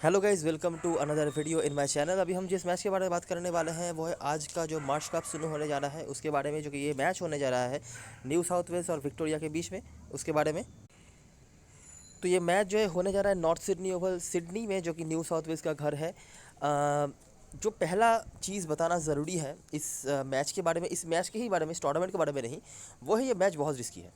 Hello guys, welcome to another video in my channel. अभी हम जिस मैच के बारे में बात करने वाले हैं वो है आज का जो मार्च कप शुरू होने जा रहा है उसके बारे में, जो कि ये मैच होने जा रहा है न्यू साउथ वेल्स और विक्टोरिया के बीच में, उसके बारे में। तो ये मैच जो है होने जा रहा है नॉर्थ सिडनी ओवल सिडनी में, जो कि न्यू साउथ वेल्स का घर है। जो पहला चीज़ बताना ज़रूरी है इस मैच के बारे में, इस मैच के ही बारे में, इस टूर्नामेंट के बारे में नहीं, वो है ये मैच बहुत रिस्की है।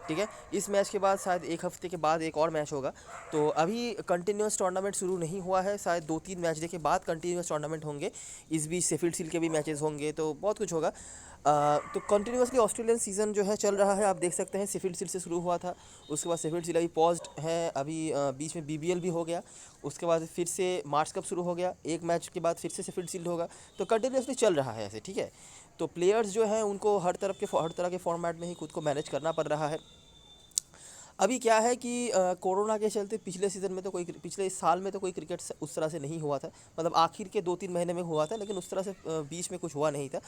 ठीक है, इस मैच के बाद शायद एक हफ्ते के बाद एक और मैच होगा। तो अभी कंटिन्यूस टूर्नामेंट शुरू नहीं हुआ है, शायद 2-3 मैच के बाद कंटिन्यूस टूर्नामेंट होंगे। इस बीच शेफील्ड शील्ड के भी मैचेस होंगे, तो बहुत कुछ होगा। तो कंटिन्यूसली ऑस्ट्रेलियन सीज़न जो है चल रहा है, आप देख सकते हैं। शेफील्ड शील्ड से शुरू हुआ था, उसके बाद शेफील्ड शील्ड अभी पॉज्ड है, अभी बीच में बीबीएल भी हो गया, उसके बाद फिर से मार्च कप शुरू हो गया, एक मैच के बाद फिर से शेफील्ड शील्ड होगा। तो कंटिन्यूसली चल रहा है ऐसे, ठीक है। तो प्लेयर्स जो हैं उनको हर तरह के फॉर्मेट में ही खुद को मैनेज करना पड़ रहा है। अभी क्या है कि कोरोना के चलते पिछले साल में तो कोई क्रिकेट उस तरह से नहीं हुआ था। मतलब आखिर के 2-3 महीने में हुआ था, लेकिन उस तरह से बीच में कुछ हुआ नहीं था।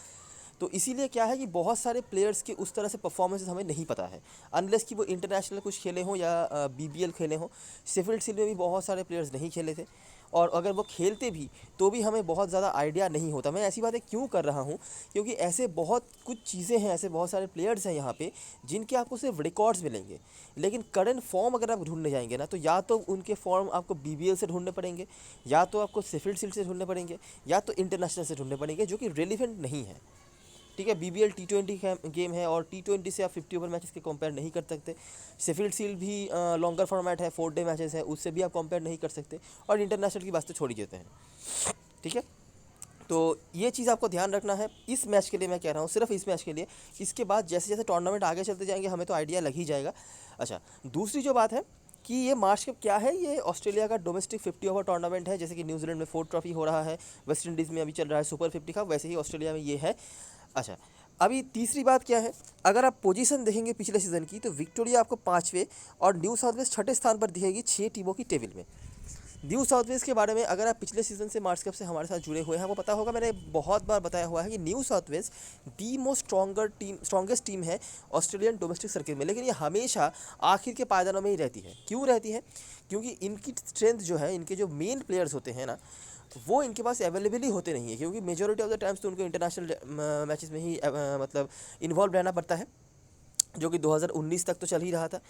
तो इसीलिए क्या है कि बहुत सारे प्लेयर्स के उस तरह से परफॉर्मेंसेस हमें नहीं पता है, अनलेस कि वो इंटरनेशनल कुछ खेले हों या बीबीएल खेले हों। शेफील्ड शील्ड में भी बहुत सारे प्लेयर्स नहीं खेले थे, और अगर वो खेलते भी तो भी हमें बहुत ज़्यादा आइडिया नहीं होता। मैं ऐसी बातें क्यों कर रहा हूँ, क्योंकि ऐसे बहुत कुछ चीज़ें हैं, ऐसे बहुत सारे प्लेयर्स हैं यहाँ पे जिनके आपको सिर्फ रिकॉर्ड्स मिलेंगे, लेकिन करंट फॉर्म अगर आप ढूंढने जाएंगे ना, तो या तो उनके फॉर्म आपको बीबीएल से ढूंढने पड़ेंगे, या तो आपको शेफील्ड शील्ड से ढूंढने पड़ेंगे, या तो इंटरनेशनल से ढूंढने पड़ेंगे, जो कि रेलिवेंट नहीं है। ठीक है, बीबीएल T20 गेम है, और T20 से आप 50 ओवर मैचेस के कंपेयर नहीं कर सकते। शेफील्ड शील्ड भी लॉन्गर फॉर्मेट है, 4 डे मैचेस है, उससे भी आप कंपेयर नहीं कर सकते। और इंटरनेशनल की बात तो छोड़ ही देते हैं। ठीक है, तो ये चीज़ आपको ध्यान रखना है इस मैच के लिए, मैं कह रहा हूँ सिर्फ इस मैच के लिए। इसके बाद जैसे जैसे टूर्नामेंट आगे चलते जाएंगे हमें तो आइडिया लग ही जाएगा। अच्छा, दूसरी जो बात है कि ये मार्च कप क्या है, ये ऑस्ट्रेलिया का डोमेस्टिक 50 ओवर टूर्नामेंट है। जैसे कि न्यूजीलैंड में 4 ट्रॉफी हो रहा है, वेस्ट इंडीज़ में अभी चल रहा है सुपर 50 का, वैसे ही ऑस्ट्रेलिया में ये है। अच्छा, अभी तीसरी बात क्या है, अगर आप पोजीशन देखेंगे पिछले सीज़न की, तो विक्टोरिया आपको 5वें और न्यू साउथ वेल्स 6ठे स्थान पर दिखेगी 6 टीमों की टेबल में। न्यू साउथ वेल्स के बारे में अगर आप पिछले सीज़न से मार्च कप से हमारे साथ जुड़े हुए हैं, वो पता होगा, मैंने बहुत बार बताया हुआ है कि New south Wales the most strongest team है ऑस्ट्रेलियन डोमेस्टिक सर्किट में। लेकिन ये हमेशा आखिर के पायदानों में ही रहती है। क्यों रहती है? क्योंकि इनकी स्ट्रेंथ जो है, इनके जो मेन प्लेयर्स होते हैं ना, वो इनके पास अवेलेबल ही होते नहीं है, क्योंकि मेजोरिटी ऑफ द टाइम्स तो उनको इंटरनेशनल मैचेस में ही मतलब इन्वॉल्व रहना पड़ता है, जो कि 2019 तक तो चल ही रहा था।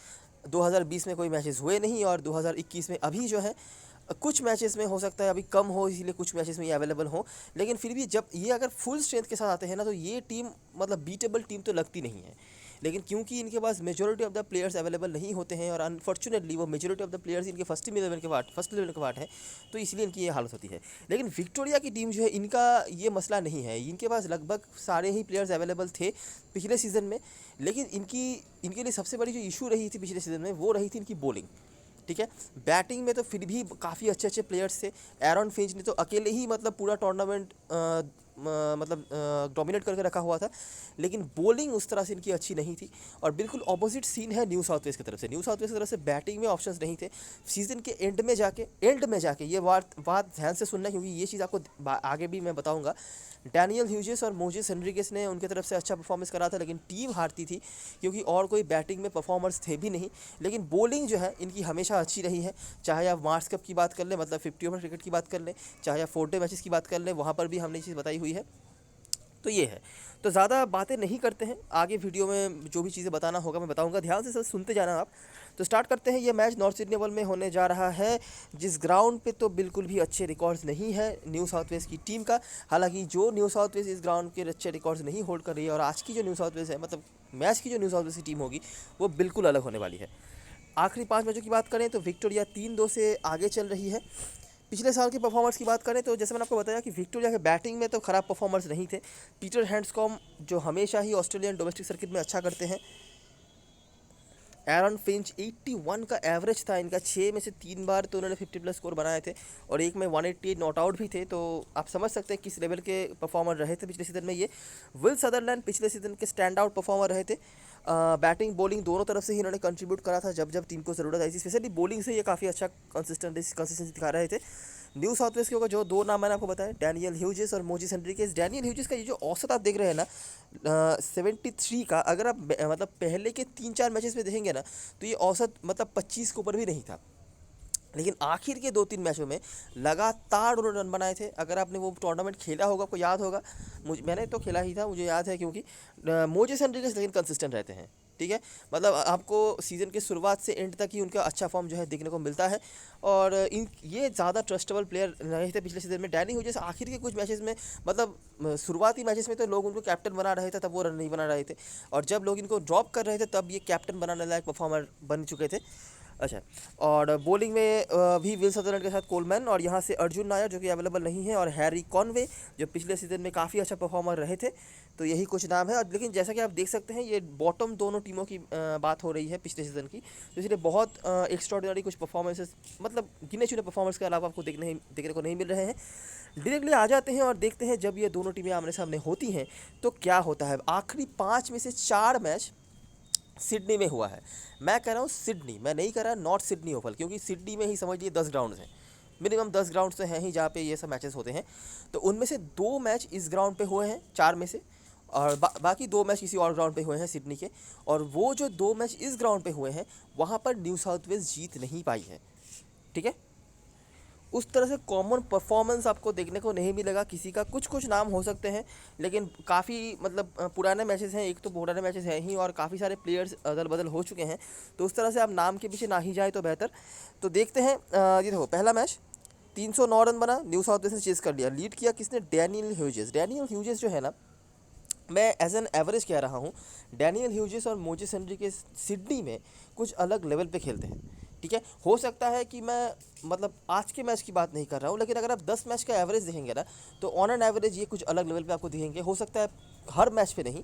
2020 में कोई मैचेस हुए नहीं, और 2021 में अभी जो है कुछ मैचेस में हो सकता है अभी कम हो, इसीलिए कुछ मैचेस में ये अवेलेबल हो। लेकिन फिर भी जब ये अगर फुल स्ट्रेंथ के साथ आते हैं ना, तो ये टीम मतलब बीटेबल टीम तो लगती नहीं है। लेकिन क्योंकि इनके पास majority of the players available नहीं होते हैं, और अनफॉर्चुनेटली वो मेजोरिटी ऑफ द प्लेयर्स इनके फर्स्ट लेवल के पार्ट है, तो इसलिए इनकी ये हालत होती है। लेकिन विक्टोरिया की टीम जो है, इनका ये मसला नहीं है। इनके पास लगभग सारे ही प्लेयर्स अवेलेबल थे पिछले सीज़न में। लेकिन इनके लिए सबसे बड़ी जो इशू रही थी पिछले सीज़न में, वो रही थी इनकी बॉलिंग। ठीक है, बैटिंग में तो फिर भी काफ़ी अच्छे अच्छे प्लेयर्स थे। एरन फिंच ने तो अकेले ही मतलब पूरा टूर्नामेंट मतलब डोमिनेट करके रखा हुआ था। लेकिन बॉलिंग उस तरह से इनकी अच्छी नहीं थी, और बिल्कुल ऑपोजिट सीन है न्यू साउथ वेल्स की तरफ से। न्यू साउथ वेल्स की तरफ से बैटिंग में ऑप्शंस नहीं थे। सीज़न के एंड में जाके ये बात ध्यान से सुनना, क्योंकि ये चीज़ आपको आगे भी मैं बताऊँगा। डैनियल ह्यूजेस और मोजेस हेनरिकेस ने उनकी तरफ से अच्छा परफॉर्मेंस करा था, लेकिन टीम हारती थी क्योंकि और कोई बैटिंग में परफॉर्मर्स थे भी नहीं। लेकिन बॉलिंग जो है इनकी हमेशा अच्छी रही है, चाहे आप मार्च कप की बात कर लें, मतलब 50 ओवर क्रिकेट की बात कर लें, चाहे आप 4 डे मैचेस की बात कर लें, वहाँ पर भी हमने ये चीज़ बताई हुई है। तो ये है। तो ज़्यादा बातें नहीं करते हैं, आगे वीडियो में जो भी चीज़ें बताना होगा मैं बताऊंगा, ध्यान से सब सुनते जाना आप। तो स्टार्ट करते हैं। ये मैच नॉर्थ सिडनी ओवल में होने जा रहा है, जिस ग्राउंड पे तो बिल्कुल भी अच्छे रिकॉर्ड्स नहीं है न्यू साउथ वेल्स की टीम का। हालांकि जो न्यू साउथ वेल्स इस ग्राउंड के अच्छे रिकॉर्ड्स नहीं होल्ड कर रही है, और आज की जो न्यू साउथ वेल्स है, मतलब मैच की जो न्यू साउथ वेल्स की टीम होगी, वो बिल्कुल अलग होने वाली है। आखिरी 5 मैचों की बात करें तो विक्टोरिया 3-2 से आगे चल रही है। पिछले साल के परफॉर्मर्स की बात करें तो जैसे मैंने आपको बताया कि विक्टोरिया के बैटिंग में तो ख़राब परफॉर्मर्स नहीं थे। पीटर हैंड्सकॉम्ब जो हमेशा ही ऑस्ट्रेलियन डोमेस्टिक सर्किट में अच्छा करते हैं। एरन फिंच 81 का एवरेज था इनका, 6 में से 3 बार तो उन्होंने 50 प्लस स्कोर बनाए थे, और एक में 188 नॉट आउट भी थे। तो आप समझ सकते हैं किस लेवल के परफॉर्मर रहे थे पिछले सीजन में ये। विल सदरलैंड पिछले सीजन के स्टैंड आउट परफॉर्मर रहे थे। बैटिंग बॉलिंग दोनों तरफ से ही इन्होंने कंट्रीब्यूट करा था जब जब टीम को ज़रूरत आई थी। स्पेशली बॉलिंग से ये काफ़ी अच्छा कंसिस्टेंसी दिखा रहे थे। न्यू साउथ वेल्स के होगा जो 2 नाम मैंने आपको बताया, डैनियल ह्यूजेस और मोजेस हेनरिकेस। डैनियल ह्यूजेस का ये जो औसत आप देख रहे हैं ना, 73 का, अगर आप मतलब पहले के 3-4 मैचेस में देखेंगे ना, तो ये औसत मतलब 25 के ऊपर भी नहीं था। लेकिन आखिर के 2-3 मैचों में लगातार उन्होंने रन बनाए थे। अगर आपने वो टूर्नामेंट खेला होगा, आपको याद होगा, मैंने तो खेला ही था, मुझे याद है, क्योंकि मोजेस एंड्रिगेस लेकिन कंसिस्टेंट रहते हैं, ठीक है। मतलब आपको सीज़न के शुरुआत से एंड तक ही उनका अच्छा फॉर्म जो है देखने को मिलता है। और ये ज़्यादा ट्रस्टेबल प्लेयर नहीं थे पिछले सीजन में। डैनी ह्यूजेस आखिर के कुछ मैचेस में, मतलब शुरुआती मैचेस में तो लोग उनको कैप्टन बना रहे थे, तब वो रन नहीं बना रहे थे, और जब लोग इनको ड्रॉप कर रहे थे तब ये कैप्टन बनाने लायक परफॉर्मर बन चुके थे। अच्छा, और बॉलिंग में भी विल सदरलैंड के साथ कोलमैन, और यहाँ से अर्जुन नायर जो कि अवेलेबल नहीं है, और हैरी कॉनवे जो पिछले सीजन में काफ़ी अच्छा परफॉर्मर रहे थे। तो यही कुछ नाम है। और लेकिन जैसा कि आप देख सकते हैं, ये बॉटम दोनों टीमों की बात हो रही है पिछले सीजन की, तो इसलिए बहुत एक्स्ट्राऑर्डिनरी कुछ परफॉर्मेंसेस, मतलब गिने चुने परफॉर्मेंस के अलावा आपको देखने को नहीं मिल रहे हैं। डायरेक्टली आ जाते हैं और देखते हैं जब ये दोनों टीमें आमने सामने होती हैं तो क्या होता है। आखिरी 5 में से 4 मैच सिडनी में हुआ है। मैं कह रहा हूँ सिडनी, मैं नहीं कह रहा नॉर्थ सिडनी ओवल, क्योंकि सिडनी में ही समझ लीजिए 10 ग्राउंड्स हैं, मिनिमम 10 ग्राउंड्स तो हैं ही जहाँ पे ये सब मैचेस होते हैं। तो उनमें से 2 मैच इस ग्राउंड पे हुए हैं 4 में से, और बाकी 2 मैच किसी और ग्राउंड पे हुए हैं सिडनी के। और वो जो 2 मैच इस ग्राउंड पे हुए हैं, वहाँ पर न्यू साउथ वेल्स जीत नहीं पाई है, ठीक है। उस तरह से कॉमन परफॉर्मेंस आपको देखने को नहीं मिलेगा किसी का। कुछ कुछ नाम हो सकते हैं, लेकिन काफ़ी मतलब पुराने मैचेस हैं, एक तो पुराने मैचेस हैं ही, और काफ़ी सारे प्लेयर्स अदल बदल हो चुके हैं, तो उस तरह से आप नाम के पीछे ना ही जाए तो बेहतर। तो देखते हैं। ये देखो, पहला मैच 309 रन बना, न्यू साउथ वेल्स ने चेस कर लिया। लीड किया किसने? Daniel Hughes. डैनियल ह्यूजेस जो है ना, मैं एज एन एवरेज कह रहा हूँ, डैनियल ह्यूजेस और मोजेस एंड्रिगेस सिडनी में कुछ अलग लेवल पे खेलते हैं, ठीक है। हो सकता है कि मैं मतलब आज के मैच की बात नहीं कर रहा हूँ, लेकिन अगर आप 10 मैच का एवरेज देखेंगे ना, तो ऑन एन एवरेज ये कुछ अलग लेवल पे आपको दिखेंगे। हो सकता है हर मैच पे नहीं,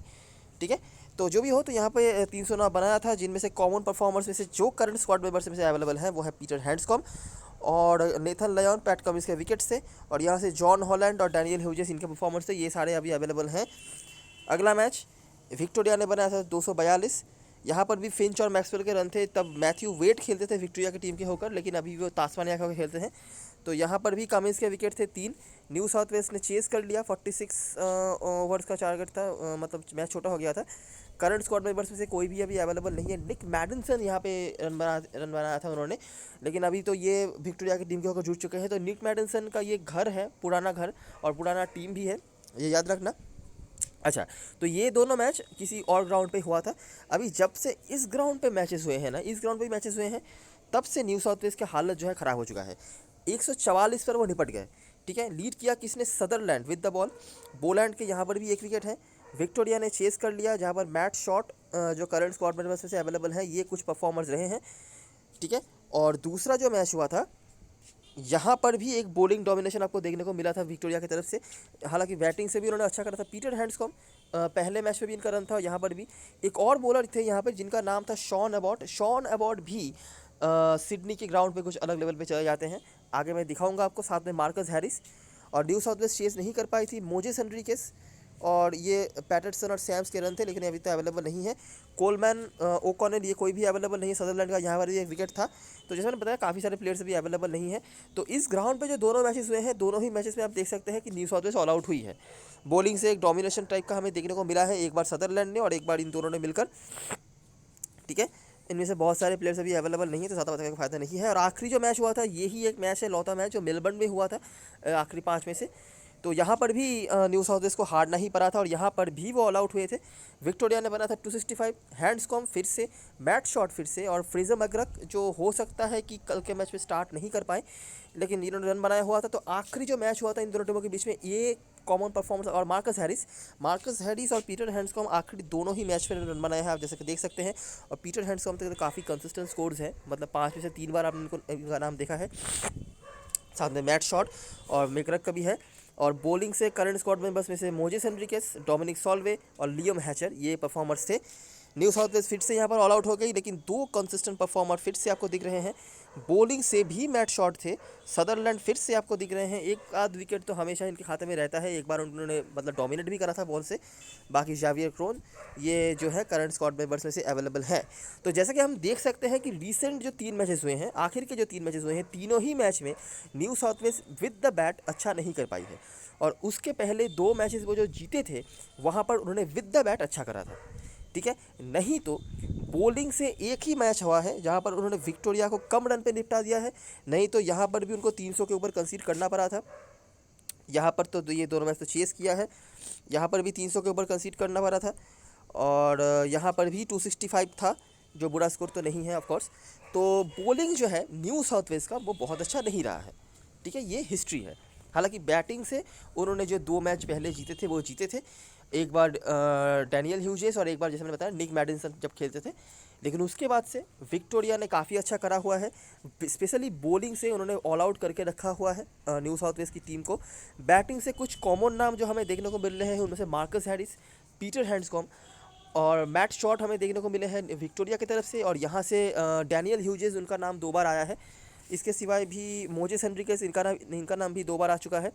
ठीक है। तो जो भी हो, तो यहाँ पे 309 बनाया था, जिनमें से कॉमन परफॉर्मर्स में से जो करंट स्क्वाड मेंबर्स में से अवेलेबल हैं वो है पीटर हैंड्सकॉम और नेथन लयॉन, पैट कमिंस के विकेट से, और यहाँ से जॉन हॉलैंड और डैनियल ह्यूजेस इनके परफॉर्मेंस से ये सारे अभी अवेलेबल हैं। अगला मैच विक्टोरिया ने बनाया था 242। यहाँ पर भी फिंच और मैक्सवेल के रन थे, तब मैथ्यू वेट खेलते थे विक्टोरिया की टीम के होकर, लेकिन अभी वो तास्मानिया के होकर खेलते हैं। तो यहाँ पर भी कमिंस के विकेट थे 3। न्यू साउथ वेल्स ने चेस कर लिया, 46 ओवर्स का टारगेट था, मतलब मैच छोटा हो गया था। करंट स्क्वाड मेंबर्स में से कोई भी अभी अवेलेबल नहीं है। निक मैडिसन यहाँ पे रन बनाया था उन्होंने, लेकिन अभी तो ये विक्टोरिया की टीम के होकर जुड़ चुके हैं। तो निक मैडिसन का ये घर है, पुराना घर, और पुराना टीम भी है, ये याद रखना। अच्छा, तो ये दोनों मैच किसी और ग्राउंड पे हुआ था। अभी जब से इस ग्राउंड पे मैचेस हुए हैं ना, इस ग्राउंड पे मैचेस हुए हैं, तब से न्यू साउथ वेल्स की हालत जो है ख़राब हो चुका है। 144 पर वो निपट गए, ठीक है। लीड किया किसने? Sutherland with the ball. Boland के यहाँ पर भी 1 विकेट है। विक्टोरिया ने चेस कर लिया, जहाँ पर मैट शॉट जो करंट स्क्वाड मेंबर्स में से अवेलेबल हैं, ये कुछ परफॉर्मर्स रहे हैं, ठीक है। और दूसरा जो मैच हुआ था, यहाँ पर भी एक बॉलिंग डोमिनेशन आपको देखने को मिला था विक्टोरिया की तरफ से। हालांकि बैटिंग से भी उन्होंने अच्छा करा था। पीटर हैंड्सकॉम, पहले मैच में भी इनका रन था, यहाँ पर भी एक और बॉलर थे यहाँ पर जिनका नाम था शॉन अबॉट। शॉन अबॉट भी सिडनी के ग्राउंड पे कुछ अलग लेवल पे चले जाते हैं, आगे मैं दिखाऊंगा आपको। साथ में मार्कस हैरिस, और न्यू साउथ वेल्स चेस नहीं कर पाई थी। मोजेस एंड्रिगेस और ये पैटरसन और सैम्स के रन थे, लेकिन अभी तो अवेलेबल नहीं है। कोलमैन, ओकॉनेल, ये कोई भी अवेलेबल नहीं है। सदरलैंड का यहाँ पर भी 1 विकेट था। तो जैसे मैंने बताया, काफ़ी सारे प्लेयर्स अभी अवेलेबल नहीं है। तो इस ग्राउंड पे जो दोनों मैचेस हुए हैं, दोनों ही मैचेस में आप देख सकते हैं कि New south Wales all out हुई है। बॉलिंग से एक डोमिनेशन टाइप का हमें देखने को मिला है, एक बार सदरलैंड ने और एक बार इन दोनों ने मिलकर, ठीक है। इनमें से बहुत सारे प्लेयर्स अभी अवेलेबल नहीं है, तो ज़्यादा बताने का फायदा नहीं है। और आखिरी जो मैच हुआ था, यही एक मैच है, लौता मैच, जो मेलबर्न में हुआ था आखिरी 5 में से। तो यहाँ पर भी न्यू साउथ वेल्स को हारना ही पड़ा था, और यहाँ पर भी वो ऑल आउट हुए थे। विक्टोरिया ने बना था 265, हैंड्सकॉम फिर से, मैट शॉट फिर से, और फ्रेजर मैकग्रक जो हो सकता है कि कल के मैच में स्टार्ट नहीं कर पाए, लेकिन इन्होंने रन बनाया हुआ था। तो आखिरी जो मैच हुआ था इन दोनों टीमों के बीच में, ये कॉमन परफॉर्मेंस। और मार्कस हैरिस और पीटर हैंड्सकॉम आखिरी दोनों ही मैच में रन बनाए हैं, आप जैसे कि देख सकते हैं। और पीटर हैंड्सकॉम तो काफ़ी कंसिस्टेंट स्कोर्स हैं, मतलब 5 में से 3 बार आपने इनका नाम देखा है। साथ में मैट शॉट और मैकग्रक का भी है। और बॉलिंग से करंट स्क्वाड मेंबर्स में से मोजेस एंड्रिगेस, डोमिनिक सॉल्वे और लियम हैचर, ये परफॉर्मर्स थे। न्यू साउथ वेल्स फिर से यहाँ पर ऑल आउट हो गई, लेकिन 2 कंसिस्टेंट परफॉर्मर फिर से आपको दिख रहे हैं। बॉलिंग से भी मैट शॉट थे। सदरलैंड फिर से आपको दिख रहे हैं, एक आध विकेट तो हमेशा इनके खाते में रहता है। एक बार उन्होंने मतलब डोमिनेट भी करा था बॉल से। बाकी जावियर क्रोन, ये जो है करंट स्क्वाड मेंबर्स में से अवेलेबल है। तो जैसा कि हम देख सकते हैं कि रिसेंट जो 3 मैचेस हुए हैं, आखिर के जो 3 मैचेस हुए हैं, तीनों ही मैच में New south Wales with the bat अच्छा नहीं कर पाई है। और उसके पहले 2 मैचेस वो जो जीते थे, वहाँ पर उन्होंने विद द बैट अच्छा करा था, ठीक है। नहीं तो बॉलिंग से एक ही मैच हुआ है जहाँ पर उन्होंने विक्टोरिया को कम रन पे निपटा दिया है, नहीं तो यहाँ पर भी उनको 300 के ऊपर कंसीड करना पड़ा था। यहाँ पर तो ये दोनों मैच तो चेस किया है, यहाँ पर भी 300 के ऊपर कंसीड करना पड़ा था, और यहाँ पर भी 265 था, जो बुरा स्कोर तो नहीं है ऑफ कोर्स। तो बॉलिंग जो है न्यू साउथ वेल्स का वो बहुत अच्छा नहीं रहा है, ठीक है, ये हिस्ट्री है। हालांकि बैटिंग से उन्होंने जो 2 मैच पहले जीते थे वो जीते थे, एक बार डैनियल ह्यूजेस और एक बार जैसे मैंने बताया निक मैडिसन जब खेलते थे, लेकिन उसके बाद से विक्टोरिया ने काफ़ी अच्छा करा हुआ है। स्पेशली बॉलिंग से उन्होंने ऑल आउट करके रखा हुआ है न्यू साउथ वेल्स की टीम को। बैटिंग से कुछ कॉमन नाम जो हमें देखने को मिल रहे हैं उनमें से मार्कस हैरिस, पीटर हैंड्सकॉम्ब और मैट शॉट हमें देखने को मिले हैं विक्टोरिया की तरफ से, और यहाँ से डैनियल ह्यूजेस उनका नाम 2 बार आया है। इसके सिवाय भी मोजेस हेनरिकेस इनका नाम भी 2 बार आ चुका है,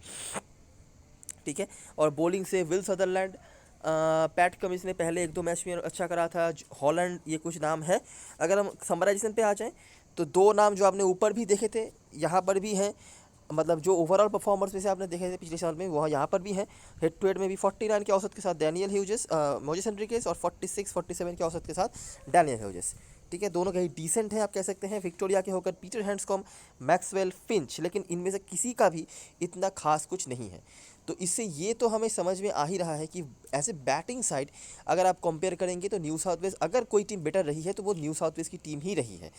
ठीक है। और बॉलिंग से विल सदरलैंड, पैट कमिंस ने पहले 1-2 मैच में अच्छा करा था, हॉलैंड, ये कुछ नाम है। अगर हम समराइजेशन पे आ जाएं तो 2 नाम जो आपने ऊपर भी देखे थे यहाँ पर भी हैं, मतलब जो ओवरऑल परफॉर्मर्स में से आपने देखे थे पिछले साल में वह यहाँ पर भी हैं। हेड टू हेड में भी 49 के औसत के साथ डैनियल ह्यूजेस, मोजेस हेनरिकेस, और 46-47 के औसत के साथ डैनियल ह्यूजेस, ठीक है। दोनों कहीं डिसेंट हैं आप कह सकते हैं, विक्टोरिया के होकर पीटर हैंड्सकॉम्ब, मैक्सवेल, फिंच, लेकिन इनमें से किसी का भी इतना खास कुछ नहीं है। तो इससे ये तो हमें समझ में आ ही रहा है कि ऐसे बैटिंग साइड अगर आप कंपेयर करेंगे तो न्यू साउथ वेल्स, अगर कोई टीम बेटर रही है तो वो न्यू साउथ वेल्स की टीम ही रही है,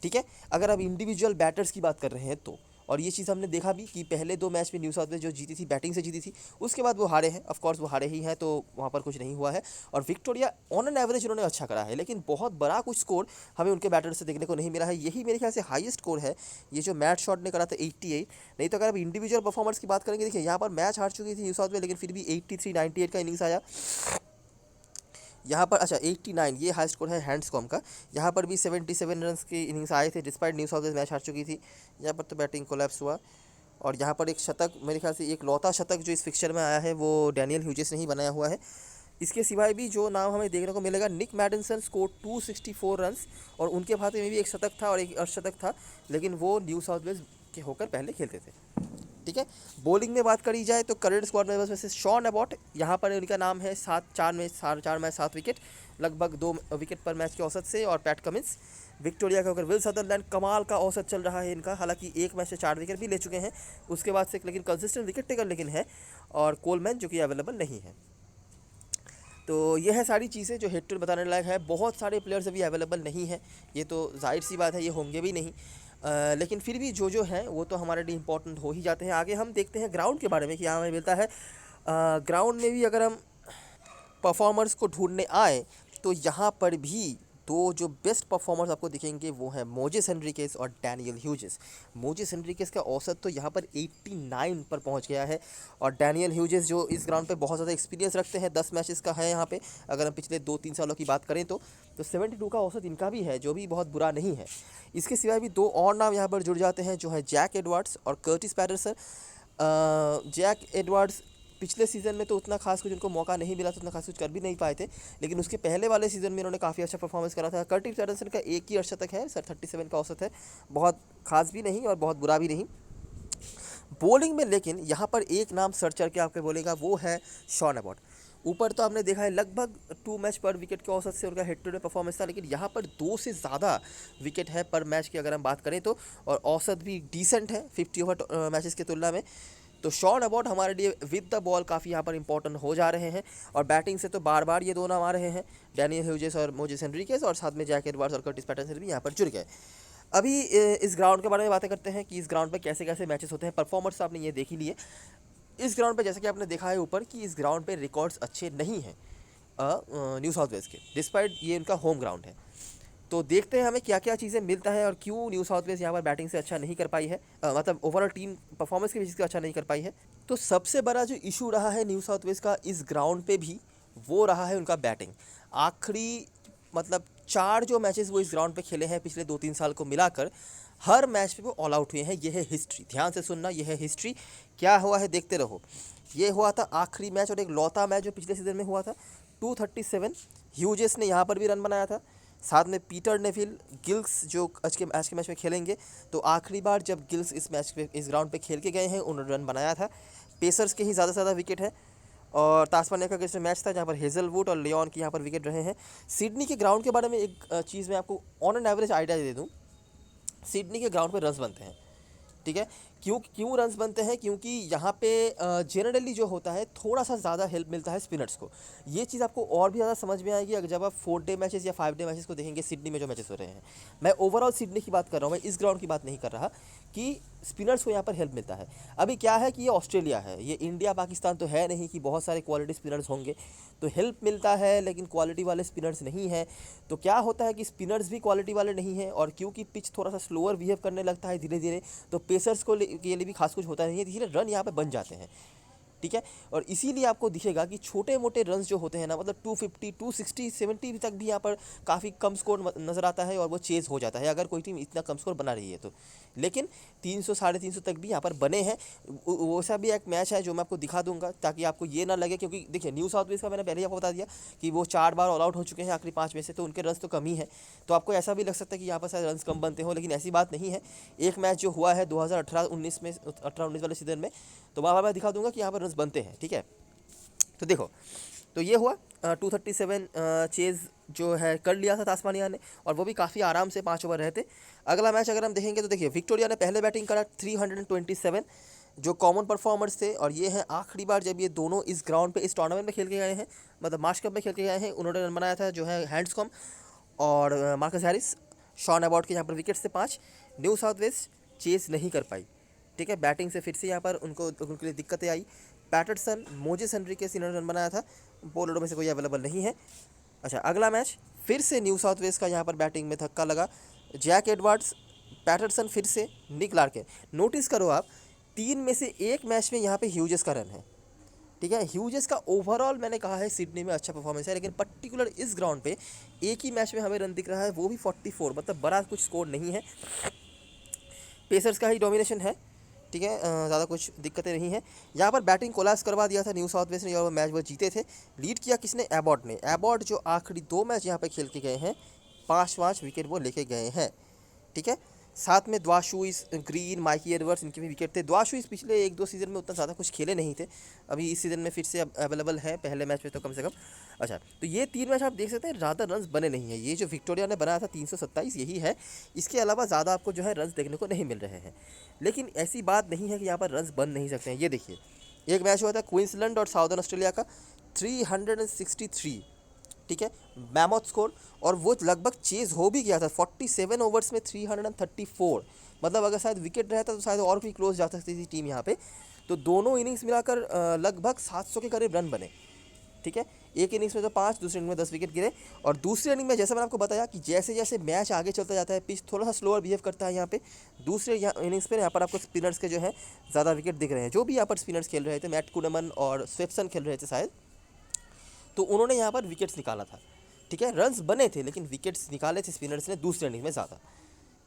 ठीक है। अगर आप इंडिविजुअल बैटर्स की बात कर रहे हैं तो, और ये चीज़ हमने देखा भी कि पहले 2 मैच में न्यू साउथ वेल्स जो जीती थी बैटिंग से जीती थी, उसके बाद वो हारे हैं, ऑफ कोर्स वो हारे ही हैं, तो वहाँ पर कुछ नहीं हुआ है। और विक्टोरिया ऑन एन एवरेज उन्होंने अच्छा करा है, लेकिन बहुत बड़ा कुछ स्कोर हमें उनके बैटर से देखने को नहीं मिला है। यही मेरे ख्याल से हाईएस्ट स्कोर है ये जो मैट शॉट ने करा था 88। नहीं तो अगर आप इंडिविजुअल परफॉर्मेंस की बात करेंगे, देखिए यहाँ पर मैच हार चुकी थी न्यू साउथ वेल्स, लेकिन फिर भी 83-98 का इनिंग्स आया यहाँ पर। अच्छा 89 ये हाई स्कोर है हैंड्सकॉम्ब का, यहाँ पर भी 77 रन के इनिंग्स आए थे despite New south Wales match हार चुकी थी। यहाँ पर तो बैटिंग कोलैप्स हुआ, और यहाँ पर एक शतक, मेरे ख्याल से एक लौता शतक जो इस फिक्चर में आया है वो डैनियल ह्यूजेस ने ही बनाया हुआ है। इसके सिवाय भी जो नाम हमें देखने को मिलेगा, निक मैडिसन स्कोर 264 रन्स, और उनके खाते में भी एक शतक था और एक अर्धशतक था, लेकिन वो न्यू साउथ वेल्स के होकर पहले खेलते थे, ठीक है। बॉलिंग में बात करी जाए तो करंट स्क्वाड मेंबर्स में से शॉन अबॉट, यहाँ पर उनका नाम है 4 मैच 7 विकेट, लगभग 2 विकेट पर मैच के औसत से, और पैट कमिंस। विक्टोरिया का होकर विल सदरलैंड, कमाल का औसत चल रहा है इनका, हालांकि 1 मैच से 4 विकेट भी ले चुके हैं उसके बाद से, लेकिन कंसिस्टेंट विकेट टेकर लेकिन है, और कोलमैन जो कि अवेलेबल नहीं है। तो यह है सारी चीज़ें जो हेड टू हेड बताने लायक है। बहुत सारे प्लेयर्स अभी अवेलेबल नहीं है, ये तो जाहिर सी बात है, ये होंगे भी नहीं, लेकिन फिर भी जो हैं वो तो हमारे लिए इंपॉर्टेंट हो ही जाते हैं। आगे हम देखते हैं ग्राउंड के बारे में कि यहाँ हमें मिलता है। ग्राउंड में भी अगर हम परफॉर्मर्स को ढूंढने आए तो यहाँ पर भी 2 जो बेस्ट परफॉर्मर्स आपको दिखेंगे वो हैं मोजेस हेनरिकेस और डैनियल ह्यूजेस। मोजेस हेनरिकेस का औसत तो यहाँ पर 89 पर पहुँच गया है, और डैनियल ह्यूजेस जो इस ग्राउंड पे बहुत ज़्यादा एक्सपीरियंस रखते हैं, 10 मैचेस का है यहाँ पे, अगर हम पिछले 2-3 सालों की बात करें तो 72 का औसत इनका भी है, जो भी बहुत बुरा नहीं है। इसके सिवाय भी 2 और नाम यहाँ पर जुड़ जाते हैं, जो है जैक एडवर्ड्स और कर्टिस पैटरसन। जैक एडवर्ड्स पिछले सीज़न में तो उतना खास कुछ उनको मौका नहीं मिला, तो उतना खास कुछ कर भी नहीं पाए थे, लेकिन उसके पहले वाले सीज़न में उन्होंने काफ़ी अच्छा परफॉर्मेंस करा था। कर्टिस पैटरसन का एक ही अर्धशतक है सर, 37 का औसत है, बहुत खास भी नहीं और बहुत बुरा भी नहीं। बॉलिंग में लेकिन यहाँ पर एक नाम सर चढ़ के आपके बोलेगा, वो है शॉन अबॉट। ऊपर तो आपने देखा है लगभग 2 मैच पर विकेट के औसत से उनका हेड टू हेड परफॉर्मेंस था, लेकिन यहाँ पर 2 से ज़्यादा विकेट है पर मैच की अगर हम बात करें तो, और औसत भी डिसेंट है 50 ओवर मैचेस की तुलना में। तो शॉन अबॉट हमारे लिए विद द बॉल काफ़ी यहाँ पर इंपॉर्टेंट हो जा रहे हैं, और बैटिंग से तो बार बार ये 2 नाम आ रहे हैं, डैनियल ह्यूजेस और मोजेस हेनरिकेस, और साथ में जैक एडवर्ड्स और कर्टिस पैटरसन भी यहाँ पर जुड़ गए। अभी इस ग्राउंड के बारे में बातें करते हैं कि इस ग्राउंड पे कैसे कैसे मैचेस होते हैं। परफॉर्मर्स आपने ये देख ही लिए इस ग्राउंड पे, जैसे कि आपने देखा है ऊपर कि इस ग्राउंड पे रिकॉर्ड्स अच्छे नहीं हैं न्यू साउथ वेल्स के, डिस्पाइट ये उनका होम ग्राउंड है। तो देखते हैं हमें क्या क्या चीज़ें मिलता है और क्यों न्यू साउथ वेल्स यहाँ पर बैटिंग से अच्छा नहीं कर पाई है, मतलब ओवरऑल टीम परफॉर्मेंस की वजह से अच्छा नहीं कर पाई है। तो सबसे बड़ा जो इशू रहा है न्यू साउथ वेल्स का इस ग्राउंड पे भी, वो रहा है उनका बैटिंग। आखिरी मतलब 4 जो मैचेस वो इस ग्राउंड पे खेले हैं पिछले 2-3 साल को मिलाकर, हर मैच पे वो ऑल आउट हुए हैं। ये है हिस्ट्री, ध्यान से सुनना, ये है हिस्ट्री। क्या हुआ है देखते रहो। ये हुआ था आखिरी मैच, और एक लौता मैच जो पिछले सीजन में हुआ था, 237 ह्यूजेस ने यहाँ पर भी रन बनाया था, साथ में पीटर नेविल, गिल्स जो आज के मैच में खेलेंगे। तो आखिरी बार जब गिल्स इस मैच पे इस ग्राउंड पे खेल के गए हैं, उन्होंने रन बनाया था। पेसर्स के ही ज़्यादा से ज़्यादा विकेट है, और तास्मानिया का अगेंस्ट मैच था जहाँ पर हेजलवुड और लियोन की यहाँ पर विकेट रहे हैं। सिडनी के ग्राउंड के बारे में एक चीज़ मैं आपको ऑन एन एवरेज आइडिया दे दूँ। सिडनी के ग्राउंड पे रन्स बनते हैं, ठीक है। क्यों क्यों रन्स बनते हैं? क्योंकि यहाँ पे जनरली जो होता है थोड़ा सा ज़्यादा हेल्प मिलता है स्पिनर्स को। ये चीज़ आपको और भी ज़्यादा समझ में आएगी अगर जब आप 4 डे मैचेस या 5 डे मैचेस को देखेंगे सिडनी में जो मैचेस हो रहे हैं। मैं ओवरऑल सिडनी की बात कर रहा हूँ, मैं इस ग्राउंड की बात नहीं कर रहा कि स्पिनर्स को यहाँ पर हेल्प मिलता है। अभी क्या है कि ये ऑस्ट्रेलिया है, ये इंडिया पाकिस्तान तो है नहीं कि बहुत सारे क्वालिटी स्पिनर्स होंगे, तो हेल्प मिलता है लेकिन क्वालिटी वाले स्पिनर्स नहीं हैं। तो क्या होता है कि स्पिनर्स भी क्वालिटी वाले नहीं हैं, और क्योंकि पिच थोड़ा सा स्लोअर बिहेव करने लगता है धीरे धीरे, तो पेसर्स के लिए भी खास कुछ होता नहीं है, धीरे रन यहाँ पे बन जाते हैं, ठीक है। और इसीलिए आपको दिखेगा कि छोटे मोटे रन्स जो होते हैं ना, मतलब 250, 260, 70 तक भी यहाँ पर काफ़ी कम स्कोर नज़र आता है और वो चेज़ हो जाता है अगर कोई टीम इतना कम स्कोर बना रही है तो। लेकिन 300, 350 तक भी यहाँ पर बने हैं। वैसा भी एक मैच है जो मैं आपको दिखा दूंगा ताकि आपको ये ना लगे, क्योंकि देखिए न्यू साउथ वेल्स का मैंने पहले ही आपको बता दिया कि वो 4 बार ऑल आउट हो चुके हैं आखिरी 5 में से, तो उनके रन्स तो कम ही है। तो आपको ऐसा भी लग सकता है कि यहाँ पर शायद रन्स कम बनते हो, लेकिन ऐसी बात नहीं है। एक मैच जो हुआ है 2018-19 में, 18-19 वाले सीजन में, तो वहाँ मैं दिखा दूंगा कि यहाँ पर रन्स बनते हैं, ठीक है। तो देखो, तो ये हुआ 237 चेज़ जो है कर लिया था तास्मानिया ने, और वो भी काफ़ी आराम से 5 ओवर रहते। अगला मैच अगर हम देखेंगे तो देखिए विक्टोरिया ने पहले बैटिंग करा 327, जो कॉमन परफॉर्मर्स थे, और ये हैं आखिरी बार जब ये दोनों इस ग्राउंड पे इस टूर्नामेंट में खेल के गए हैं, मतलब मार्च कप में खेल के गए हैं। उन्होंने रन बनाया था जो है हैंड्सकॉम और मार्कस हैरिस। शॉन अबॉट के यहाँ पर विकेट्स थे 5। न्यू साउथ वेल्स चेस नहीं कर पाई, ठीक है। बैटिंग से फिर से यहाँ पर उनके लिए दिक्कतें आई। पैटरसन, मोजेस हेनरिक्स इन्होंने रन बनाया था, बॉलरों में से कोई अवेलेबल नहीं है। अच्छा, अगला मैच फिर से न्यू साउथ वेल्स का यहाँ पर बैटिंग में धक्का लगा। जैक एडवर्ड्स, पैटरसन, फिर से निक लार्किन। नोटिस करो आप, 3 में से 1 मैच में यहाँ पे ह्यूजेस का रन है, ठीक है। ह्यूजेस का ओवरऑल मैंने कहा है सिडनी में अच्छा परफॉर्मेंस है, लेकिन पर्टिकुलर इस ग्राउंड पे एक ही मैच में हमें रन दिख रहा है, वो भी 44, मतलब बड़ा कुछ स्कोर नहीं है। पेसर्स का ही डोमिनेशन है, ठीक है। ज़्यादा कुछ दिक्कतें नहीं है। यहाँ पर बैटिंग कोलाप्स करवा दिया था न्यू साउथ वेल्स ने, और वो मैच वो जीते थे। लीड किया किसने? एबॉट ने। एबॉट जो आखिरी 2 मैच यहाँ पे खेल के गए हैं, 5 विकेट वो लेके गए हैं, ठीक है। साथ में द्वाशुइस, ग्रीन, माइकी एडवर्ड्स, इनके भी विकेट थे। द्वाशुइस पिछले 1-2 सीज़न में उतना ज़्यादा कुछ खेले नहीं थे, अभी इस सीज़न में फिर से अवेलेबल है, पहले मैच में तो कम से कम। अच्छा, तो ये 3 मैच आप देख सकते हैं ज़्यादा रन्स बने नहीं हैं। ये जो विक्टोरिया ने बनाया था 327 यही है, इसके अलावा ज़्यादा आपको जो है रन्स देखने को नहीं मिल रहे हैं। लेकिन ऐसी बात नहीं है कि यहाँ पर रन्स बन नहीं सकते हैं। ये देखिए, एक मैच हुआ था क्वींसलैंड और साउदर्न ऑस्ट्रेलिया का, 363, ठीक है, मैमोथ स्कोर, और वो लगभग चेज़ हो भी गया था। 47 ओवर्स में 334, मतलब अगर शायद विकेट रहता तो शायद और भी क्लोज जा सकती थी टीम यहाँ पे। तो दोनों इनिंग्स मिलाकर लगभग 700 के करीब रन बने, ठीक है। एक इनिंग्स में तो 5, दूसरे इनिंग में 10 विकेट गिरे। और दूसरे इनिंग में जैसे मैंने आपको बताया कि जैसे जैसे मैच आगे चलता जाता है, पिच थोड़ा सा स्लोअर बिहेव करता है यहाँ पे। दूसरे इनिंग्स पे यहाँ पर आपको स्पिनर्स के जो है ज़्यादा विकेट दिख रहे हैं, जो भी यहाँ पर स्पिनर्स खेल रहे थे, मैट कुनमन और स्वेप्सन खेल रहे थे शायद, तो उन्होंने यहाँ पर विकेट्स निकाला था, ठीक है। रन्स बने थे लेकिन विकेट्स निकाले थे स्पिनर्स ने दूसरे इनिंग में ज़्यादा,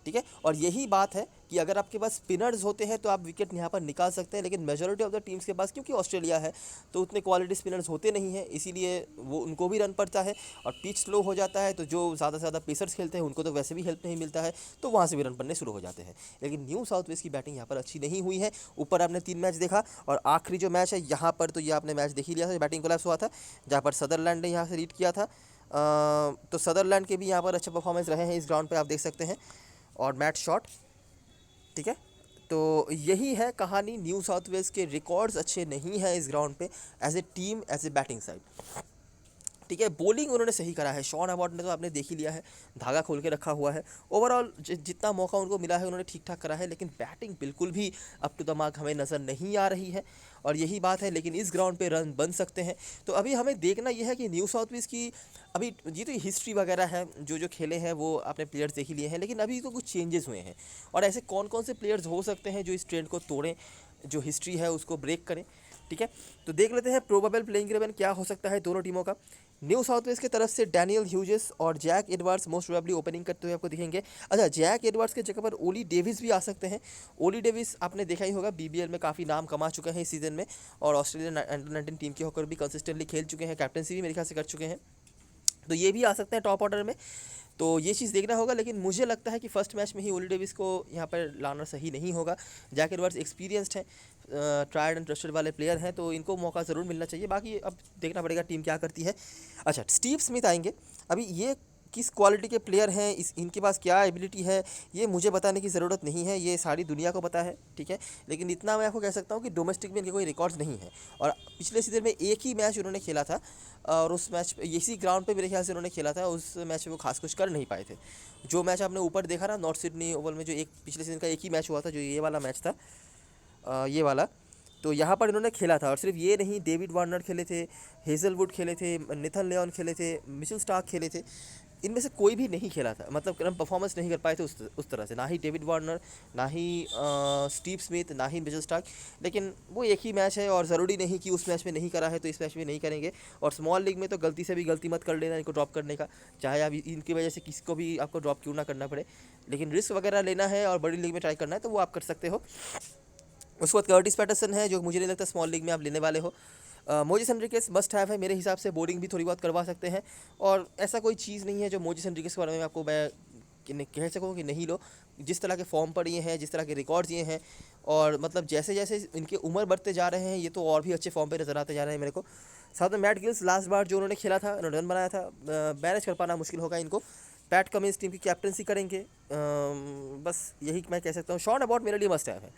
ठीक है। और यही बात है कि अगर आपके पास स्पिनर्स होते हैं तो आप विकेट यहाँ पर निकाल सकते हैं, लेकिन मेजॉरिटी ऑफ द टीम्स के पास, क्योंकि ऑस्ट्रेलिया है तो उतने क्वालिटी स्पिनर्स होते नहीं हैं, इसीलिए वो उनको भी रन पड़ता है और पिच स्लो हो जाता है, तो जो ज़्यादा से ज़्यादा पेसर्स खेलते हैं उनको तो वैसे भी हेल्प नहीं मिलता है, तो वहाँ से भी रन बनने शुरू हो जाते हैं। लेकिन न्यू साउथ वेल्स की बैटिंग यहाँ पर अच्छी नहीं हुई है। ऊपर आपने 3 मैच देखा, और आखिरी जो मैच है यहाँ पर तो ये आपने मैच देख ही लिया था, बैटिंग कोलैप्स हुआ था, जहाँ पर सदरलैंड ने यहाँ से लीड किया था। तो सदरलैंड के भी यहाँ पर अच्छे परफॉर्मेंस रहे हैं इस ग्राउंड पे, आप देख सकते हैं, और मैट शॉट, ठीक है। तो यही है कहानी, न्यू साउथ वेल्स के रिकॉर्ड्स अच्छे नहीं हैं इस ग्राउंड पे as a team, as a batting side, ठीक है। बॉलिंग उन्होंने सही करा है, शॉन अबॉट ने तो आपने देख ही लिया है, धागा खोल के रखा हुआ है। ओवरऑल जितना मौका उनको मिला है उन्होंने ठीक ठाक करा है, लेकिन बैटिंग बिल्कुल भी अप टू द मार्क हमें नज़र नहीं आ रही है, और यही बात है। लेकिन इस ग्राउंड पे रन बन सकते हैं, तो अभी हमें देखना यह है कि न्यू साउथ वेल्स की अभी ये तो हिस्ट्री वगैरह है, जो जो खेले हैं वो आपने प्लेयर्स देख ही लिए हैं, लेकिन अभी तो कुछ चेंजेस हुए हैं, और ऐसे कौन कौन से प्लेयर्स हो सकते हैं जो इस ट्रेंड को तोड़ें, जो हिस्ट्री है उसको ब्रेक करें, ठीक है। तो देख लेते हैं प्रोबेबल प्लेइंग 11 क्या हो सकता है दोनों टीमों का। न्यू साउथ वेल्स की तरफ से डैनियल ह्यूजेस और Jack Edwards most probably opening करते हुए आपको दिखेंगे। अच्छा, जैक एडवर्ड्स के जगह पर ओली डेविस भी आ सकते हैं। ओली डेविस आपने देखा ही होगा, बीबीएल में काफ़ी नाम कमा चुके हैं इस सीज़न में, और ऑस्ट्रेलियन अंडर 19 टीम के होकर भी कंसिस्टेंटली खेल चुके हैं, कैप्टनसी भी मेरे ख्याल से कर चुके हैं। तो ये भी आ सकते हैं टॉप ऑर्डर में। तो ये चीज़ देखना होगा, लेकिन मुझे लगता है कि फर्स्ट मैच में ही ओली डेविस को यहाँ पर लाना सही नहीं होगा। जैक एडवर्ड्स एक्सपीरियंस्ड हैं, ट्राइड एंड ट्रस्टेड वाले प्लेयर हैं, तो इनको मौका ज़रूर मिलना चाहिए। बाकी अब देखना पड़ेगा टीम क्या करती है। अच्छा, स्टीव स्मिथ आएंगे। अभी ये किस क्वालिटी के प्लेयर हैं, इनके पास क्या एबिलिटी है, ये मुझे बताने की ज़रूरत नहीं है, ये सारी दुनिया को पता है, ठीक है। लेकिन इतना मैं आपको कह सकता हूँ कि डोमेस्टिक में इनके कोई रिकॉर्ड्स नहीं है, और पिछले सीजन में एक ही मैच उन्होंने खेला था, और उस मैच इसी ग्राउंड पे मेरे ख्याल से उन्होंने खेला था। उस मैच में वो खास कुछ कर नहीं पाए थे। जो मैच आपने ऊपर देखा ना, नॉर्थ सिडनी ओवल में, जो एक पिछले सीजन का एक ही मैच हुआ था, जो ये वाला मैच था, ये वाला, तो यहाँ पर इन्होंने खेला था। और सिर्फ ये नहीं, डेविड वार्नर खेले थे, हेजलवुड खेले थे, नेथन लियोन खेले थे, मिचेल स्टार्क खेले थे। इनमें से कोई भी नहीं खेला था, मतलब कम परफॉर्मेंस नहीं कर पाए थे उस तरह से, ना ही डेविड वार्नर, ना ही स्टीव स्मिथ, ना ही मिचेल स्टार्क। लेकिन वो एक ही मैच है, और ज़रूरी नहीं कि उस मैच में नहीं करा है तो इस मैच में नहीं करेंगे। और स्मॉल लीग में तो गलती से भी गलती मत कर लेना इनको ड्रॉप करने का, चाहे आप इनकी वजह से किसी को भी आपको ड्रॉप क्यों ना करना पड़े। लेकिन रिस्क वगैरह लेना है और बड़ी लीग में ट्राई करना है तो वो आप कर सकते हो। उसके बाद कर्टिस पैटरसन है, जो मुझे नहीं लगता स्मॉल लीग में आप लेने वाले हो। मोजिस एनरिकेस मस्ट हैव है मेरे हिसाब से, बोलिंग भी थोड़ी बहुत करवा सकते हैं, और ऐसा कोई चीज़ नहीं है जो मोजिस एनरिकेस के बारे में आपको मैं कह सकूँ कि नहीं लो। जिस तरह के फॉर्म पर ये हैं, जिस तरह के रिकॉर्ड्स ये हैं, और मतलब जैसे जैसे इनके उम्र बढ़ते जा रहे हैं, ये तो और भी अच्छे फॉर्म पे नज़र आते जा रहे हैं मेरे को। साथ में मैट गिल्स, लास्ट बार जो उन्होंने खेला था, उन्होंने रन बनाया था, मैनेज कर पाना मुश्किल होगा इनको। पैट कमिंस टीम की कैप्टनसी करेंगे, बस यही मैं कह सकता हूँ। शॉन अबाउट मेरे लिए मस्ट हैव है,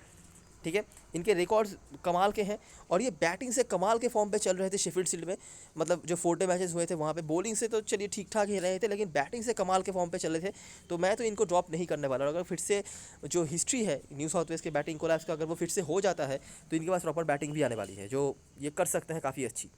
ठीक है। इनके रिकॉर्ड्स कमाल के हैं, और ये बैटिंग से कमाल के फॉर्म पे चल रहे थे शेफील्ड शील्ड में। मतलब जो 4 मैचेस हुए थे वहाँ पे, बॉलिंग से तो चलिए ठीक ठाक ही रहे थे, लेकिन बैटिंग से कमाल के फॉर्म पे चल रहे थे। तो मैं तो इनको ड्रॉप नहीं करने वाला। और अगर फिर से जो हिस्ट्री है न्यू साउथ वेल्स के बैटिंग कोलैप्स का, अगर वो फिर से हो जाता है, तो इनके पास प्रॉपर बैटिंग भी आने वाली है, जो ये कर सकते हैं काफ़ी अच्छी।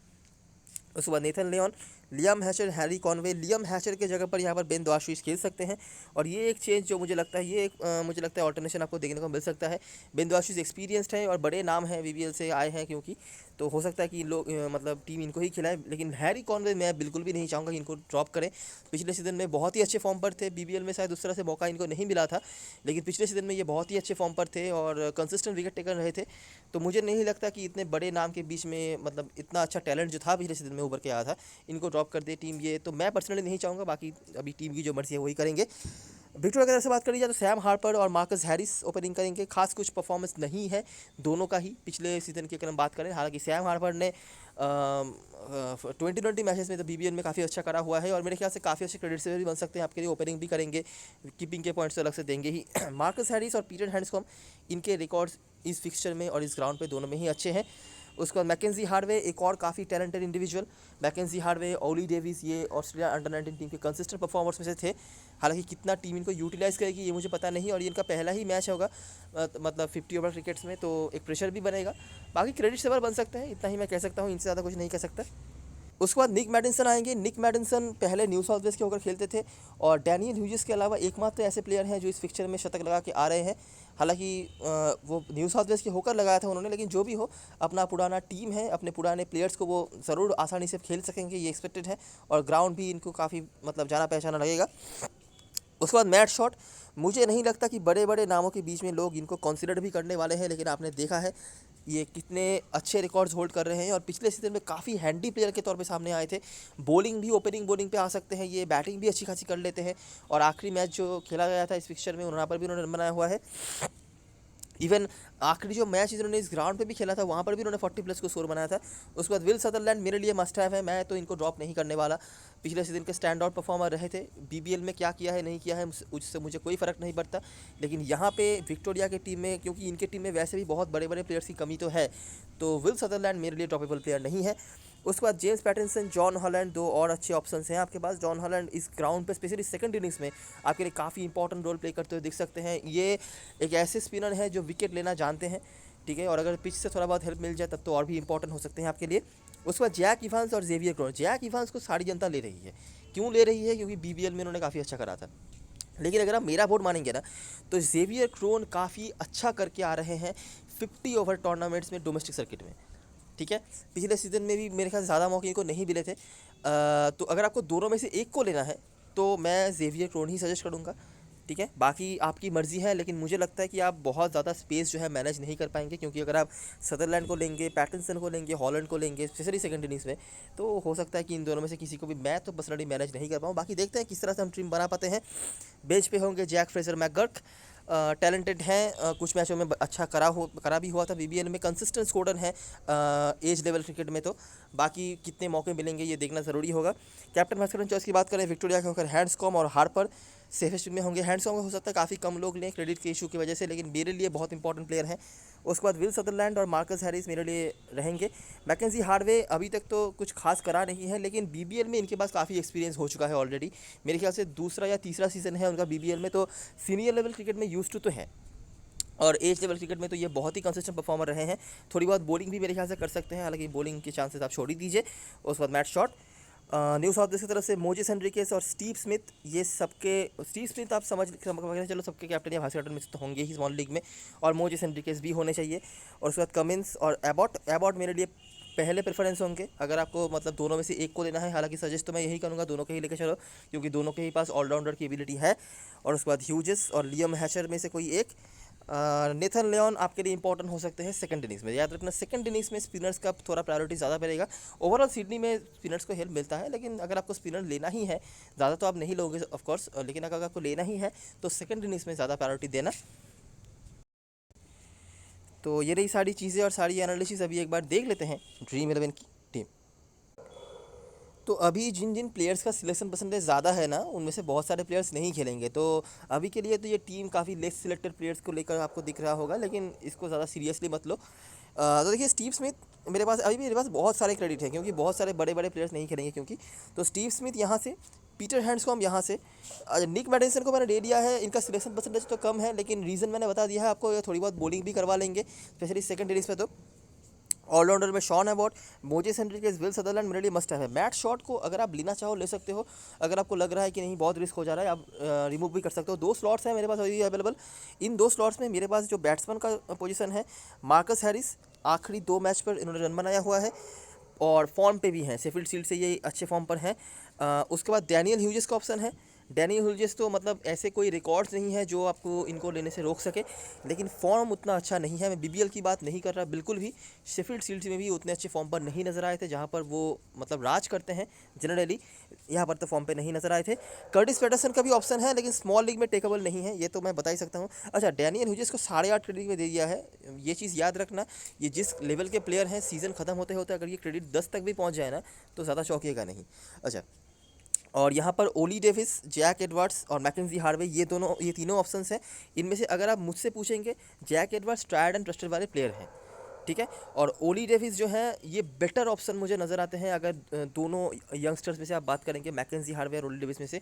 उसके बाद Nathan Lyon, Liam Hatcher, Harry Conway. Liam Hatcher के जगह पर यहाँ पर बेन द्वाशुइस खेल सकते हैं, और ये एक चेंज जो मुझे लगता है, ये एक मुझे लगता है ऑल्टरनेशन आपको देखने को मिल सकता है। बेन द्वाशुइस एक्सपीरियंस्ड हैं और बड़े नाम हैं, बीबीएल से आए हैं, क्योंकि तो हो सकता है कि लोग मतलब टीम इनको ही खिलाए। लेकिन हैरी कॉनवे मैं बिल्कुल भी नहीं चाहूँगा कि इनको ड्रॉप करें। पिछले सीजन में बहुत ही अच्छे फॉर्म पर थे, बीबीएल में शायद उस तरह से मौका इनको नहीं मिला था, लेकिन पिछले सीजन में ये बहुत ही अच्छे फॉर्म पर थे और कंसिस्टेंट विकेट टेकर रहे थे। तो मुझे नहीं लगता कि इतने बड़े नाम के बीच में, मतलब इतना अच्छा टैलेंट जो था पिछले सीजन में उभर के आया था, इनको ड्रॉप कर दे टीम। ये तो मैं पर्सनली नहीं चाहूँगा, बाकी अभी टीम की जो मर्जी है वही करेंगे। विक्टोरिया की तरफ से बात करी जाए तो सैम हार्पर और मार्कस हैरिस ओपनिंग करेंगे। खास कुछ परफॉर्मेंस नहीं है दोनों का ही पिछले सीजन की अगर हम बात करें। हालांकि सैम हार्पर ने 20 मैचेस में तो बीबीएल में काफ़ी अच्छा करा हुआ है, और मेरे ख्याल से काफ़ी अच्छे क्रेडिट से भी बन सकते हैं आपके लिए। ओपनिंग भी करेंगे, कीपिंग के पॉइंट्स तो अलग से देंगे ही। मार्कस हैरिस और पीटर हैंड्सकॉम्ब, इनके रिकॉर्ड्स इस फिक्सचर में और इस ग्राउंड पे दोनों में ही अच्छे हैं। उसके बाद मैकेंजी हार्डवे, एक और काफ़ी टैलेंटेड इंडिविजुअल। मैकेंजी हार्डवे, ओली डेविस, ये ऑस्ट्रेलिया अंडर-19 टीम के कंसिस्टेंट परफॉर्मर्स में से थे। हालांकि कितना टीम इनको यूटिलाइज़ करेगी ये मुझे पता नहीं, और ये इनका पहला ही मैच होगा मतलब 50 ओवर क्रिकेट्स में, तो एक प्रेशर भी बनेगा। बाकी क्रेडिट सेवर बन सकते हैं, इतना ही मैं कह सकता हूँ, इनसे ज़्यादा कुछ नहीं कह सकता। उसके बाद निक मैडिसन आएंगे। निक मैडिसन पहले न्यू साउथ वेल्स के होकर खेलते थे, और डैनियल ह्यूजेस के अलावा एकमात्र ऐसे प्लेयर हैं जो इस फिक्चर में शतक लगा के आ रहे हैं। हालांकि वो न्यू साउथ वेल्स के होकर लगाया था उन्होंने, लेकिन जो भी हो, अपना पुराना टीम है, अपने पुराने प्लेयर्स को वो ज़रूर आसानी से खेल सकेंगे, ये एक्सपेक्टेड है। और ग्राउंड भी इनको काफ़ी मतलब जाना पहचाना लगेगा। उसके बाद मैट शॉट, मुझे नहीं लगता कि बड़े बड़े नामों के बीच में लोग इनको कंसिडर भी करने वाले हैं, लेकिन आपने देखा है ये कितने अच्छे रिकॉर्ड्स होल्ड कर रहे हैं, और पिछले सीजन में काफ़ी हैंडी प्लेयर के तौर पे सामने आए थे। बॉलिंग भी, ओपनिंग बॉलिंग पे आ सकते हैं ये, बैटिंग भी अच्छी खासी कर लेते हैं। और आखिरी मैच जो खेला गया था इस फिक्चर में, वहाँ पर भी उन्होंने रन बनाया हुआ है। इवन आखिरी जो मैच इन्होंने इस ग्राउंड पे भी खेला था वहाँ पर भी उन्होंने 40+ को स्कोर बनाया था। उसके बाद विल सदरलैंड मेरे लिए मस्ट हैव है, मैं तो इनको ड्रॉप नहीं करने वाला। पिछले सीजन के स्टैंड आउट परफॉर्मर रहे थे, बीबीएल में क्या किया है नहीं किया है उससे मुझे कोई फ़र्क नहीं पड़ता, लेकिन यहाँ पे विक्टोरिया की टीम में, क्योंकि इनके टीम में वैसे भी बहुत बड़े बड़े प्लेयर्स की कमी तो है, तो विल सदरलैंड मेरे लिए ड्रॉपेबल प्लेयर नहीं है। उसके बाद जेम्स पैटिंसन, जॉन हॉलैंड, दो और अच्छे ऑप्शंस हैं आपके पास। जॉन हॉलैंड इस ग्राउंड पे स्पेशली सेकंड इनिंग्स में आपके लिए काफ़ी इंपॉर्टेंट रोल प्ले करते हुए दिख सकते हैं। ये एक ऐसे स्पिनर है जो विकेट लेना जानते हैं, ठीक है, और अगर पिच से थोड़ा बहुत हेल्प मिल जाए तब तो और भी इंपॉर्टेंट हो सकते हैं आपके लिए। उसके बाद जैक इवांस और जेवियर क्रोन। जैक इवांस को सारी जनता ले रही है, क्यों ले रही है? क्योंकि बीबीएल में उन्होंने काफ़ी अच्छा करा था। लेकिन अगर आप मेरा वोट मानेंगे ना, तो जेवियर क्रोन काफ़ी अच्छा करके आ रहे हैं 50 ओवर टूर्नामेंट्स में डोमेस्टिक सर्किट में, ठीक है। पिछले सीज़न में भी मेरे ख्याल से ज़्यादा मौके इनको नहीं मिले थे। तो अगर आपको दोनों में से एक को लेना है तो मैं जेवियर क्रोन ही सजेस्ट करूँगा। ठीक है, बाकी आपकी मर्ज़ी है, लेकिन मुझे लगता है कि आप बहुत ज़्यादा स्पेस जो है मैनेज नहीं कर पाएंगे, क्योंकि अगर आप सदरलैंड को लेंगे, पैटिंसन को लेंगे, हॉलैंड को लेंगे स्पेशली सेकंड इनिंग्स में, तो हो सकता है कि इन दोनों में से किसी को भी मैं तो पर्सनली मैनेज नहीं कर पाऊँ। बाकी देखते हैं किस तरह से हम टीम बना पाते हैं। बेंच पे होंगे जैक फ्रेजर मैकगर्क, टैलेंटेड हैं, कुछ मैचों में अच्छा करा भी हुआ था, बीबीएल में कंसिस्टेंट स्कोरर हैं एज लेवल क्रिकेट में। तो बाकी कितने मौके मिलेंगे ये देखना ज़रूरी होगा। कैप्टन वाइस कैप्टन चॉइस की बात करें, विक्टोरिया के होकर हैंड्सकॉम और हार्पर सेफेस्ट में होंगे। हैंड्सकॉम हो सकता है काफ़ी कम लोग लें क्रेडिट के इशू की वजह से, लेकिन मेरे लिए बहुत इंपॉर्टेंट प्लेयर हैं। उसके बाद विल सदरलैंड और मार्कस हैरिस मेरे लिए रहेंगे। मैकेंजी हार्वे अभी तक तो कुछ खास करा नहीं है, लेकिन बीबीएल में इनके पास काफ़ी एक्सपीरियंस हो चुका है ऑलरेडी। मेरे ख्याल से दूसरा या तीसरा सीज़न है उनका बीबीएल में, तो सीनियर लेवल क्रिकेट में यूज टू तो है, और एज लेवल क्रिकेट में तो ये बहुत ही कंसिस्टेंट परफॉर्मर रहे हैं। थोड़ी बहुत बॉलिंग भी मेरे ख्याल से कर सकते हैं, हालांकि बॉलिंग के चांसेस आप छोड़ ही दीजिए। उसके बाद Matt Short, New south Wales की तरफ से मोजेस हेनरिकेस और स्टीव स्मिथ, ये सबके स्टीव स्मिथ आप समझ चलो सबके कैप्टन या वाइस कैप्टन में से तो होंगे ही स्मॉल लीग में, और मोजेस हेनरिकेस भी होने चाहिए। और उसके बाद कमिंस और एबॉट मेरे लिए पहले प्रेफरेंस होंगे, अगर आपको मतलब दोनों में से एक को लेना है। हालांकि सजेस्ट तो मैं यही करूँगा दोनों के ही लेकर चलो, क्योंकि दोनों के ही पास ऑलराउंडर की एबिलिटी है। और उसके बाद ह्यूजेस और लियम हैचर में से कोई एक। नेथन लियोन आपके लिए इंपॉर्टेंट हो सकते हैं सेकंड इनिंग्स में। याद रखना सेकंड इनिंग्स में स्पिनर्स का थोड़ा प्रायोरिटी ज़्यादा मिलेगा। ओवरऑल सिडनी में स्पिनर्स को हेल्प मिलता है, लेकिन अगर आपको स्पिनर लेना ही है, ज़्यादा तो आप नहीं लोगे ऑफकोर्स, लेकिन अगर आपको लेना ही है तो सेकंड इनिंग्स में ज़्यादा प्रायोरिटी देना। तो ये रही सारी चीज़ें और सारी एनालिसिस। अभी एक बार देख लेते हैं ड्रीम 11 की टीम। तो अभी जिन जिन प्लेयर्स का सिलेक्शन परसेंटेज ज़्यादा है ना, उनमें से बहुत सारे प्लेयर्स नहीं खेलेंगे। तो अभी के लिए तो ये टीम काफ़ी लेस सिलेक्टेड प्लेयर्स को लेकर आपको दिख रहा होगा, लेकिन इसको ज़्यादा सीरियसली मत लो। तो देखिए स्टीव स्मिथ मेरे पास बहुत सारे क्रेडिट हैं, क्योंकि बहुत सारे बड़े बड़े प्लेयर्स नहीं खेलेंगे क्योंकि। तो स्टीव स्मिथ यहाँ से, पीटर हैंड्सकॉम्ब यहाँ से, निक मैडिसन को मैंने दे दिया है। इनका सिलेक्शन परसेंटेज तो कम है, लेकिन रीज़न मैंने बता दिया है आपको, ये थोड़ी बहुत बॉलिंग भी करवा लेंगे स्पेशली सेकंड इनिंग्स में। तो ऑलराउंडर में Shawn Abbott, Moses Henriques, will Sutherland मेरे लिए मस्ट है। मैट शॉट को अगर आप लेना चाहो ले सकते हो, अगर आपको लग रहा है कि नहीं बहुत रिस्क हो जा रहा है आप रिमूव भी कर सकते हो। 2 स्लॉट्स हैं मेरे पास अभी अवेलेबल। इन 2 स्लॉट्स में मेरे पास जो बैट्समैन का पोजीशन है, मार्कस हैरिस आखिरी 2 मैच पर इन्होंने रन बनाया हुआ है और फॉर्म पे भी हैं, शेफील्ड शील्ड से ये अच्छे फॉर्म पर हैं। उसके बाद डैनियल ह्यूजेस का ऑप्शन है। डैनियल ह्यूजेस तो मतलब ऐसे कोई रिकॉर्ड्स नहीं है जो आपको इनको लेने से रोक सके, लेकिन फॉर्म उतना अच्छा नहीं है। मैं बीबीएल की बात नहीं कर रहा बिल्कुल भी, शेफील्ड शील्ड में भी उतने अच्छे फॉर्म पर नहीं नज़र आए थे, जहाँ पर वो मतलब राज करते हैं जनरली। यहाँ पर तो फॉर्म पे नहीं नज़र आए थे। कर्टिस पैटरसन का भी ऑप्शन है, लेकिन स्मॉल लीग में टेकेबल नहीं है, ये तो मैं बता ही सकता हूँ। अच्छा, डैनियल ह्यूजेस को 8.5 क्रेडिट में दे दिया है, ये चीज़ याद रखना। ये जिस लेवल के प्लेयर हैं, सीज़न ख़त्म होते होते अगर ये क्रेडिट 10 तक भी पहुँच जाए ना, तो ज़्यादा चौंकिएगा नहीं। अच्छा, और यहाँ पर ओली डेविस, जैक एडवर्ड्स और मैकेंजी हार्वे, ये तीनों ऑप्शंस हैं। इनमें से अगर आप मुझसे पूछेंगे, Jack Edwards tried and trusted वाले प्लेयर हैं, ठीक है। और ओली डेविस जो है ये बेटर ऑप्शन मुझे नज़र आते हैं अगर दोनों यंगस्टर्स में से आप बात करेंगे, मैकेंजी हार्वे और ओली डेविस में से।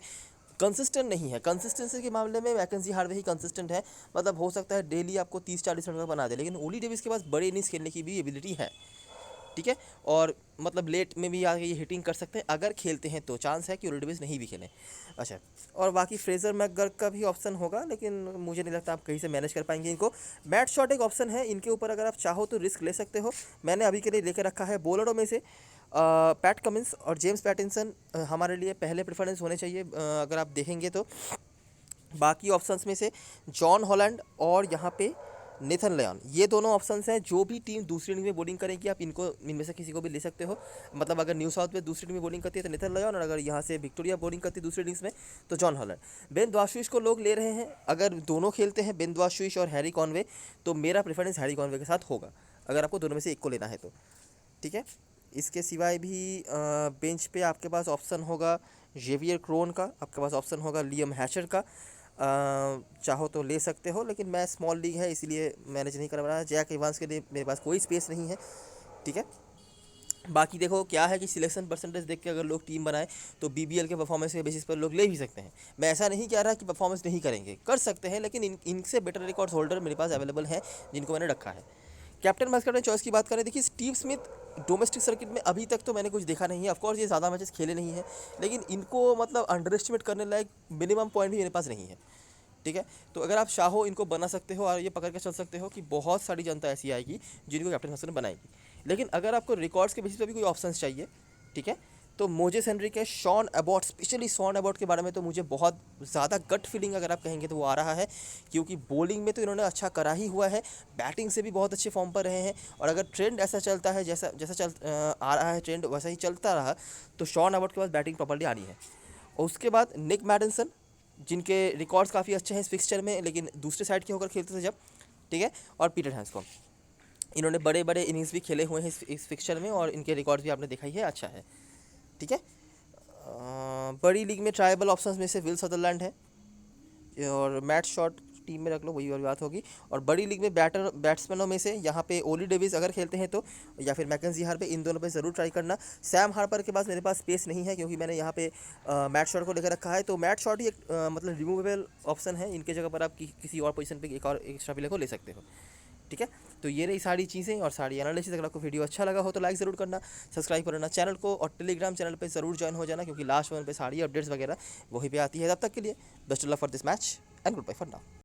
कंसिस्टेंट नहीं है, कंसिस्टेंसी के मामले में मैकेंजी हार्वे ही कंसिस्टेंट है, मतलब हो सकता है डेली आपको 30-40 रन का बना दे, लेकिन ओली डेविस के पास बड़े इनिंग्स खेलने की भी एबिलिटी है, ठीक है। और मतलब लेट में भी आके ये हिटिंग कर सकते हैं, अगर खेलते हैं तो चांस है कि ओली डेविस नहीं भी खेलें। अच्छा, और बाकी फ्रेजर मैकगर्क का भी ऑप्शन होगा, लेकिन मुझे नहीं लगता आप कहीं से मैनेज कर पाएंगे इनको। मैट शॉट एक ऑप्शन है, इनके ऊपर अगर आप चाहो तो रिस्क ले सकते हो। मैंने अभी के लिए लेकर रखा है। बॉलरों में से पैट कमिंस और जेम्स पैटिंसन हमारे लिए पहले प्रेफरेंस होने चाहिए अगर आप देखेंगे तो। बाकी ऑप्शंस में से जॉन हॉलैंड और यहाँ पे नेथन लियोन, ये दोनों ऑप्शंस हैं। जो भी टीम दूसरी इनिंग में बॉलिंग करेगी आप इनमें से किसी को भी ले सकते हो। मतलब अगर न्यू साउथ में दूसरी इनिंग में बॉलिंग करती है तो नेथन लियोन, और अगर यहाँ से विक्टोरिया बॉलिंग करती है दूसरी इनिंग्स में तो जॉन हॉलैंड। बेन द्वाशुइश को लोग ले रहे हैं, अगर दोनों खेलते हैं बेन द्वाशुइश और हैरी कॉनवे, तो मेरा प्रेफरेंस हैरी कॉनवे के साथ होगा, अगर आपको दोनों में से एक को लेना है तो, ठीक है। इसके सिवाय भी बेंच पे आपके पास ऑप्शन होगा जेवियर क्रोन का, आपके पास ऑप्शन होगा लियम हैचर का। चाहो तो ले सकते हो, लेकिन मैं स्मॉल लीग है इसलिए मैनेज नहीं कर रहा है। जैक इवांस के लिए मेरे पास कोई स्पेस नहीं है, ठीक है। बाकी देखो क्या है कि सिलेक्शन परसेंटेज देख के अगर लोग टीम बनाएं तो बीबीएल के परफॉर्मेंस के बेसिस पर लोग ले भी सकते हैं। मैं ऐसा नहीं कह रहा कि परफॉर्मेंस नहीं करेंगे, कर सकते हैं, लेकिन इनसे बेटर रिकॉर्ड्स होल्डर मेरे पास अवेलेबल हैं जिनको मैंने रखा है। कैप्टन वाइस कैप्टन चॉइस की बात करें, देखिए स्टीव स्मिथ डोमेस्टिक सर्किट में अभी तक तो मैंने कुछ देखा नहीं है। ऑफकोर्स ये ज़्यादा मैचेस खेले नहीं है, लेकिन इनको मतलब अंडर एस्टिमेट करने लायक मिनिमम पॉइंट भी मेरे पास नहीं है, ठीक है। तो अगर आप चाहो इनको बना सकते हो और ये पकड़ के चल सकते हो कि बहुत सारी जनता ऐसी आएगी जिनको कैप्टन हसन बनाएगी। लेकिन अगर आपको रिकॉर्ड्स के बेसिस पे भी कोई ऑप्शंस चाहिए, ठीक है, तो मोजेस हेनरिक है, Sean Abbott, specially Sean Abbott के बारे में तो मुझे बहुत ज़्यादा गट फीलिंग अगर आप कहेंगे तो वो आ रहा है, क्योंकि बॉलिंग में तो इन्होंने अच्छा करा ही हुआ है, बैटिंग से भी बहुत अच्छे फॉर्म पर रहे हैं। और अगर ट्रेंड ऐसा चलता है, जैसा जैसा आ रहा है ट्रेंड वैसा ही चलता रहा, तो शॉन अबॉट के पास बैटिंग प्रॉपर्ली आनी है। और उसके बाद निक मैडिसन, जिनके रिकॉर्ड्स काफ़ी अच्छे हैं इस फिक्सचर में, लेकिन दूसरे साइड के होकर खेलते थे जब, ठीक है। और पीटर हैंड्सकॉम्ब, इन्होंने बड़े बड़े इनिंग्स भी खेले हुए हैं इस फिक्सचर में, और इनके रिकॉर्ड्स भी आपने देखा ही है, अच्छा है, ठीक है। बड़ी लीग में ट्रायबल ऑप्शंस में से विल सदरलैंड है, और मैट शॉट टीम में रख लो, वही वाली बात होगी। और बड़ी लीग में बैट्समैनों में से यहाँ पे ओली डेविस अगर खेलते हैं तो, या फिर मैकेंजी हार्पर, इन दोनों पे ज़रूर ट्राई करना। सैम हार्पर के पास मेरे पास स्पेस नहीं है, क्योंकि मैंने यहाँ पे मैट शॉट को लेकर रखा है, तो मैट शॉट ही एक मतलब रिमूवेबल ऑप्शन है, इनके जगह पर आप किसी और पोजीशन पे एक और एक्स्ट्रा प्लेयर को ले सकते हो, ठीक है। तो ये रही सारी चीज़ें और सारी एनालिसिस। अगर आपको वीडियो अच्छा लगा हो तो लाइक ज़रूर करना, सब्सक्राइब करना चैनल को, और टेलीग्राम चैनल पे ज़रूर ज्वाइन हो जाना, क्योंकि लास्ट वन पे सारी अपडेट्स वगैरह वहीं पे आती है। तब तक के लिए best of luck for this match and goodbye for now.